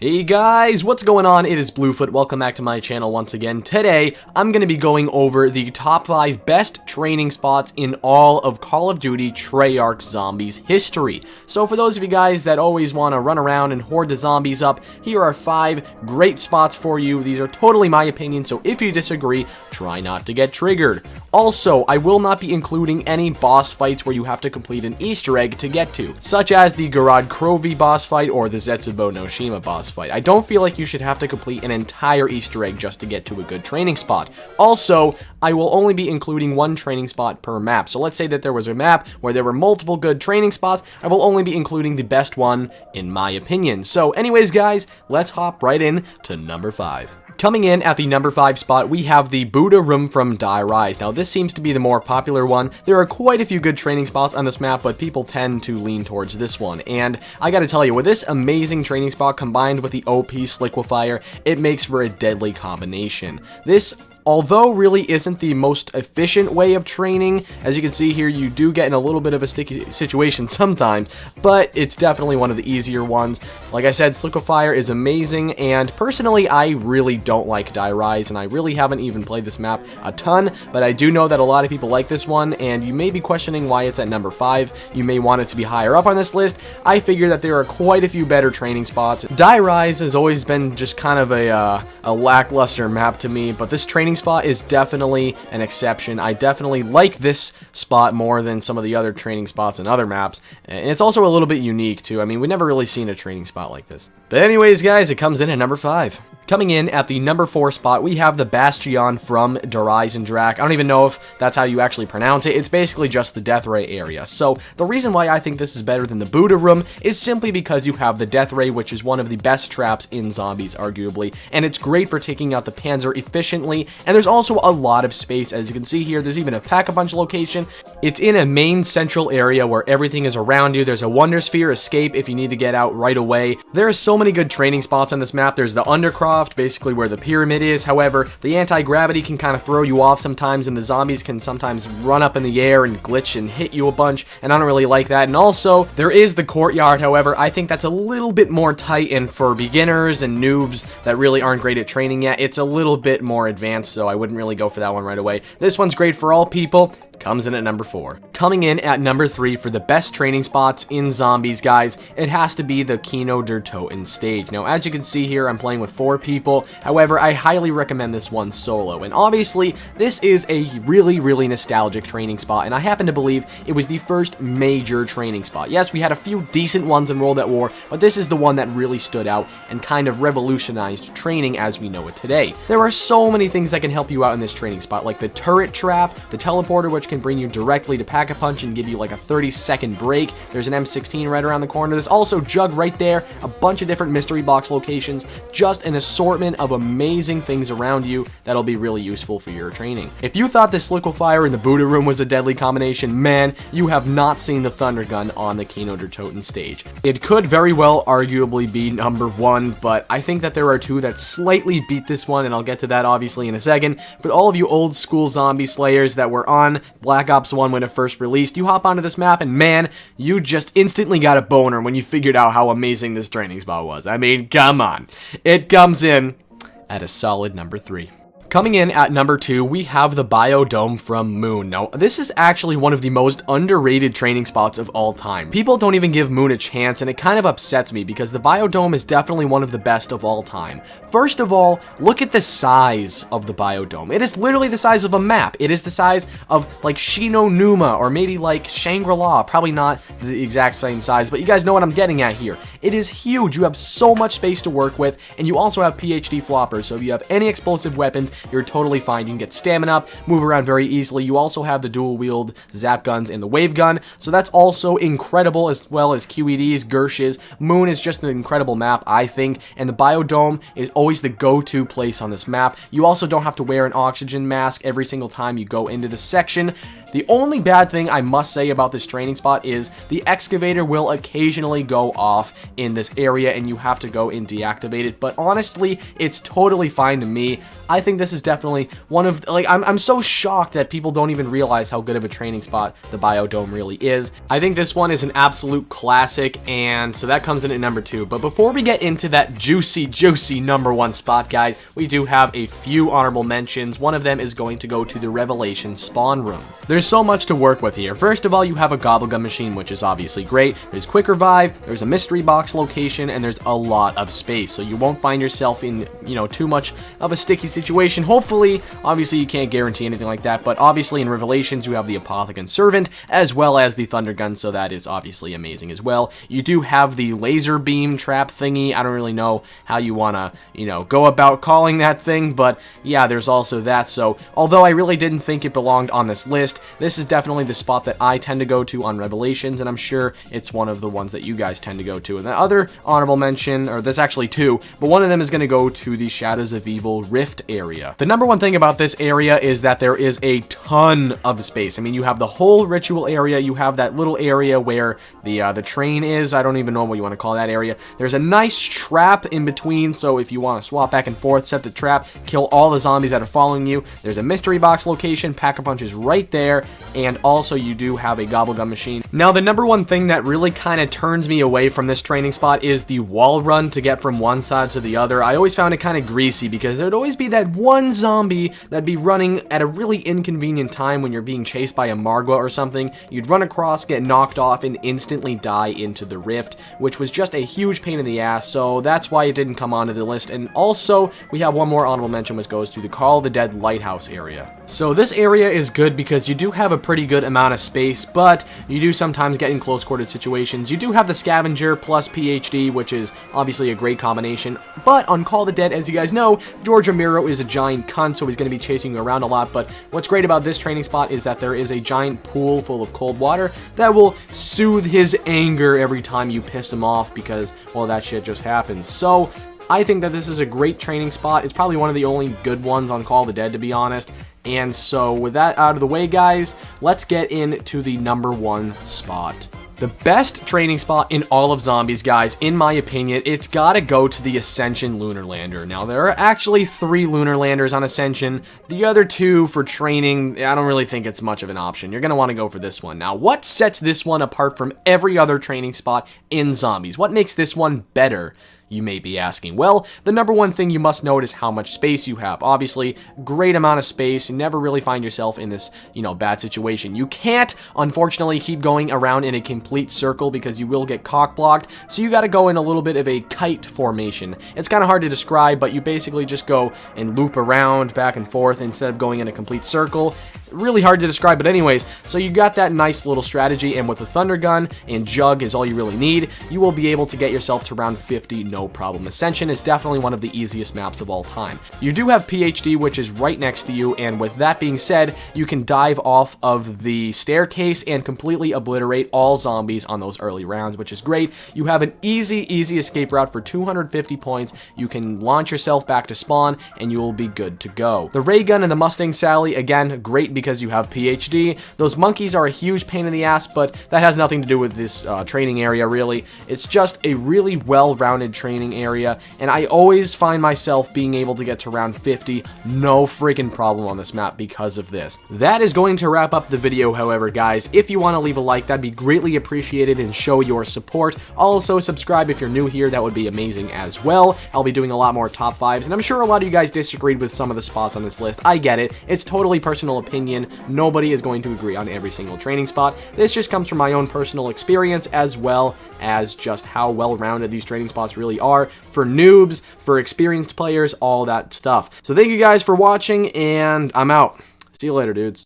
Hey guys, what's going on? It is Bluefoot. Welcome back to my channel once again. Today, I'm going to be going over the top 5 best training spots in all of Call of Duty Treyarch Zombies history. So for those of you guys that always want to run around and hoard the zombies up, here are 5 great spots for you. These are totally my opinion, so if you disagree, try not to get triggered. Also, I will not be including any boss fights where you have to complete an Easter egg to get to, such as the Garad Krovi boss fight or the Zetsubo no Shima boss fight. I don't feel like you should have to complete an entire Easter egg just to get to a good training spot. Also, I will only be including one training spot per map. So let's say that there was a map where there were multiple good training spots. I will only be including the best one, in my opinion. So anyways, guys, let's hop right in to number 5. Coming in at the number 5 spot, we have the Buddha room from Die Rise. Now, this seems to be the more popular one. There are quite a few good training spots on this map, but people tend to lean towards this one. And I gotta tell you, with this amazing training spot combined with the OP Sliquifier, it makes for a deadly combination. This, although really isn't the most efficient way of training, as you can see here, you do get in a little bit of a sticky situation sometimes, but it's definitely one of the easier ones. Like I said, Sliquifier is amazing, and personally, I really don't like Die Rise, and I really haven't even played this map a ton, but I do know that a lot of people like this one, and you may be questioning why it's at number 5. You may want it to be higher up on this list. I figure that there are quite a few better training spots. Die Rise has always been just kind of a lackluster map to me, but this training spot is definitely an exception. I definitely like this spot more than some of the other training spots in other maps, and it's also a little bit unique too. I mean, we've never really seen a training spot like this. But anyways, guys, it comes in at number 5. Coming in at the number 4 spot, we have the Bastion from Der Eisendrache. I don't even know if that's how you actually pronounce it. It's basically just the Death Ray area. So the reason why I think this is better than the Buddha room is simply because you have the Death Ray, which is one of the best traps in zombies, arguably, and it's great for taking out the Panzer efficiently, and there's also a lot of space. As you can see here, there's even a Pack-a-Punch location. It's in a main central area where everything is around you. There's a Wonder Sphere escape if you need to get out right away. There are so many good training spots on this map. There's the Undercroft, basically where the pyramid is. However, the anti-gravity can kind of throw you off sometimes, and the zombies can sometimes run up in the air and glitch and hit you a bunch, and I don't really like that. And also, there is the courtyard. However, I think that's a little bit more tight, and for beginners and noobs that really aren't great at training yet, it's a little bit more advanced, so I wouldn't really go for that one right away. This one's great for all people. Comes in at number 4. Coming in at number 3 for the best training spots in zombies, guys, it has to be the Kino der Toten stage. Now, as you can see here, I'm playing with 4 people. However, I highly recommend this one solo. And obviously, this is a really nostalgic training spot, and I happen to believe it was the first major training spot. Yes, we had a few decent ones in World at War, but this is the one that really stood out and kind of revolutionized training as we know it today. There are so many things that can help you out in this training spot, like the turret trap, the teleporter, which can bring you directly to Pack-a-Punch and give you like a 30-second break. There's an M16 right around the corner. There's also Jug right there, a bunch of different mystery box locations, just an assortment of amazing things around you that'll be really useful for your training. If you thought this Liquefier in the Buddha room was a deadly combination, man, you have not seen the Thunder Gun on the Kino der Toten stage. It could very well arguably be number 1, but I think that there are 2 that slightly beat this one, and I'll get to that obviously in a second. For all of you old school zombie slayers that were on Black Ops 1 when it first released, you hop onto this map and man, you just instantly got a boner when you figured out how amazing this training spot was. I mean, come on. It comes in at a solid number 3. Coming in at number 2, we have the Biodome from Moon. Now, this is actually one of the most underrated training spots of all time. People don't even give Moon a chance, and it kind of upsets me because the Biodome is definitely one of the best of all time. First of all, look at the size of the Biodome. It is literally the size of a map. It is the size of like Shino Numa or maybe like Shangri-La. Probably not the exact same size, but you guys know what I'm getting at here. It is huge. You have so much space to work with, and you also have PhD floppers, so if you have any explosive weapons, you're totally fine. You can get stamina up, move around very easily. You also have the dual wield zap guns and the wave gun, so that's also incredible, as well as QEDs, Gershes. Moon is just an incredible map, I think, and the Biodome is always the go-to place on this map. You also don't have to wear an oxygen mask every single time you go into the section. The only bad thing I must say about this training spot is the excavator will occasionally go off in this area and you have to go and deactivate it, but honestly, it's totally fine to me. I think this is definitely one of, like, I'm so shocked that people don't even realize how good of a training spot the Biodome really is. I think this one is an absolute classic, and so that comes in at number 2. But before we get into that juicy number 1 spot, guys, we do have a few honorable mentions. One of them is going to go to the Revelation spawn room. There's so much to work with here. First of all, you have a Gobblegum machine, which is obviously great. There's quick revive, there's a mystery box location, and there's a lot of space, so you won't find yourself in, you know, too much of a sticky situation. Hopefully, obviously you can't guarantee anything like that, but obviously in Revelations you have the Apothecon Servant as well as the Thunder Gun, so that is obviously amazing as well. You do have the laser beam trap thingy. I don't really know how you want to, you know, go about calling that thing, but yeah, there's also that. So although I really didn't think it belonged on this list, this is definitely the spot that I tend to go to on Revelations, and I'm sure it's one of the ones that you guys tend to go to. And the other honorable mention, or there's actually 2, but one of them is going to go to the Shadows of Evil Rift area. The number one thing about this area is that there is a ton of space. I mean, you have the whole ritual area, you have that little area where the train is. I don't even know what you want to call that area. There's a nice trap in between, so if you want to swap back and forth, set the trap, kill all the zombies that are following you. There's a mystery box location, Pack-a-Punch is right there, and also you do have a Gobblegum machine. Now, the number one thing that really kind of turns me away from this training spot is the wall run to get from one side to the other. I always found it kind of greasy because there'd always be that one zombie that'd be running at a really inconvenient time when you're being chased by a Margwa or something. You'd run across, get knocked off, and instantly die into the rift, which was just a huge pain in the ass, so that's why it didn't come onto the list. And also, we have one more honorable mention, which goes to the Call of the Dead Lighthouse area. So this area is good because you do have a pretty good amount of space, but you do sometimes get in close-quartered situations. You do have the Scavenger plus PhD, which is obviously a great combination, but on Call of the Dead, as you guys know, George Romero is a giant cunt, so he's going to be chasing you around a lot. But what's great about this training spot is that there is a giant pool full of cold water that will soothe his anger every time you piss him off because, well, that shit just happens. So I think that this is a great training spot. It's probably one of the only good ones on Call of the Dead, to be honest. And so with that out of the way, guys, let's get into the number 1 spot. The best training spot in all of Zombies, guys, in my opinion, it's gotta go to the Ascension Lunar Lander. Now, there are actually 3 Lunar Landers on Ascension. The other 2 for training, I don't really think it's much of an option. You're gonna want to go for this one. Now, what sets this one apart from every other training spot in Zombies? What makes this one better? You may be asking. Well, the number one thing you must note is how much space you have. Obviously, great amount of space. You never really find yourself in this, you know, bad situation. You can't, unfortunately, keep going around in a complete circle because you will get cock-blocked, so you gotta go in a little bit of a kite formation. It's kind of hard to describe, but you basically just go and loop around back and forth instead of going in a complete circle. Really hard to describe, but anyways, so you got that nice little strategy, and with the Thunder Gun and Jug is all you really need, you will be able to get yourself to round 50 no problem. Ascension is definitely one of the easiest maps of all time. You do have PhD, which is right next to you, and with that being said, you can dive off of the staircase and completely obliterate all zombies on those early rounds, which is great. You have an easy escape route for 250 points. You can launch yourself back to spawn, and you will be good to go. The Ray Gun and the Mustang Sally, again, great because you have PhD. Those monkeys are a huge pain in the ass, but that has nothing to do with this training area, really. It's just a really well-rounded training area, and I always find myself being able to get to round 50 no freaking problem on this map because of this. That is going to wrap up the video, however, guys. If you want to leave a like, that'd be greatly appreciated and show your support. Also, subscribe if you're new here. That would be amazing as well. I'll be doing a lot more top 5s, and I'm sure a lot of you guys disagreed with some of the spots on this list. I get it. It's totally personal opinion. Nobody is going to agree on every single training spot. This just comes from my own personal experience as well as just how well-rounded these training spots really are for noobs, for experienced players, all that stuff. So thank you guys for watching, and I'm out. See you later, dudes.